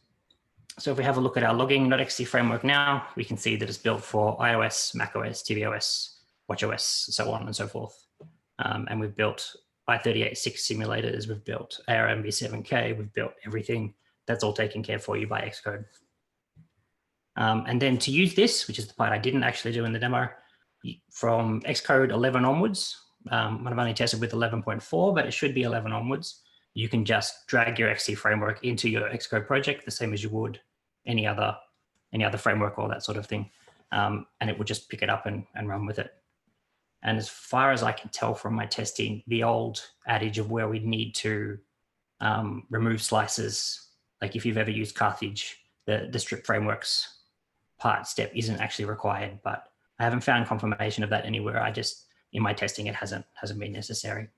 E: So if we have a look at our logging.xc framework now, we can see that it's built for iOS, macOS, tvOS, watchOS, so on and so forth. And we've built i38-6 simulators, we've built ARMv7K, we've built everything. That's all taken care for you by Xcode. And then to use this, which is the part I didn't actually do in the demo, from Xcode 11 onwards, I've only tested with 11.4, but it should be 11 onwards. You can just drag your XC framework into your Xcode project, the same as you would any other framework or that sort of thing. And it will just pick it up and run with it. And as far as I can tell from my testing, the old adage of where we need to remove slices, like if you've ever used Carthage, the strip frameworks step isn't actually required, but I haven't found confirmation of that anywhere. In my testing, it hasn't been necessary.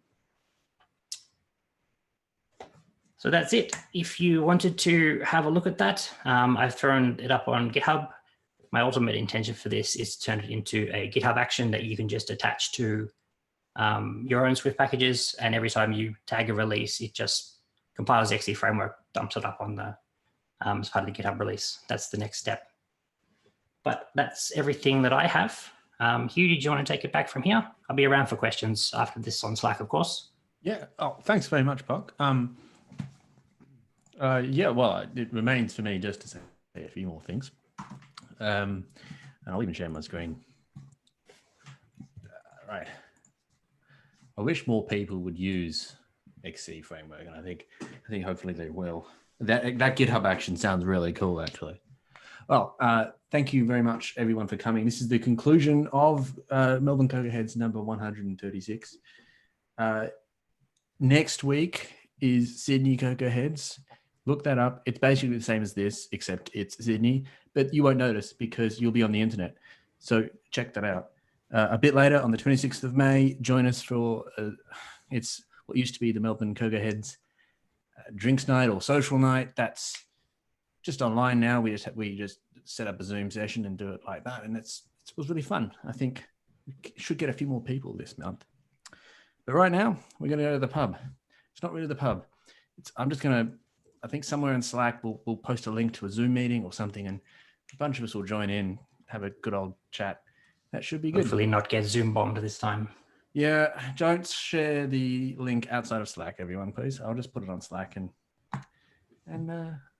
E: So that's it. If you wanted to have a look at that, I've thrown it up on GitHub. My ultimate intention for this is to turn it into a GitHub action that you can just attach to your own Swift packages. And every time you tag a release, it just compiles the XC framework, dumps it up on the as part of the GitHub release. That's the next step. But that's everything that I have. Hugh, did you want to take it back from here? I'll be around for questions after this on Slack, of course.
A: Yeah. Oh, thanks very much, Puck. Yeah, well, it remains for me just to say a few more things. And I'll even share my screen. Right. I wish more people would use XC framework, and I think hopefully they will. That GitHub action sounds really cool, actually. Well, thank you very much, everyone, for coming. This is the conclusion of Melbourne Cocoaheads number 136. Next week is Sydney Cocoaheads. Look that up. It's basically the same as this, except it's Sydney, but you won't notice because you'll be on the internet. So check that out. A bit later on the 26th of May, join us for it's what used to be the Melbourne Cocoaheads drinks night or social night. That's just online now. We just set up a Zoom session and do it like that, and it was really fun. I think we should get a few more people this month. But right now, we're going to go to the pub. It's not really the pub. I think somewhere in Slack we'll post a link to a Zoom meeting or something, and a bunch of us will join in, have a good old chat. That should be good.
E: Hopefully not get Zoom bombed this time.
A: Yeah, don't share the link outside of Slack, everyone, please. I'll just put it on Slack, and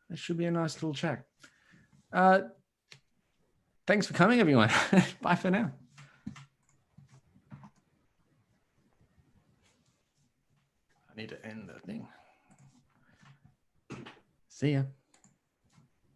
A: it should be a nice little chat. Thanks for coming, everyone. Bye for now. I need to end the thing. See ya.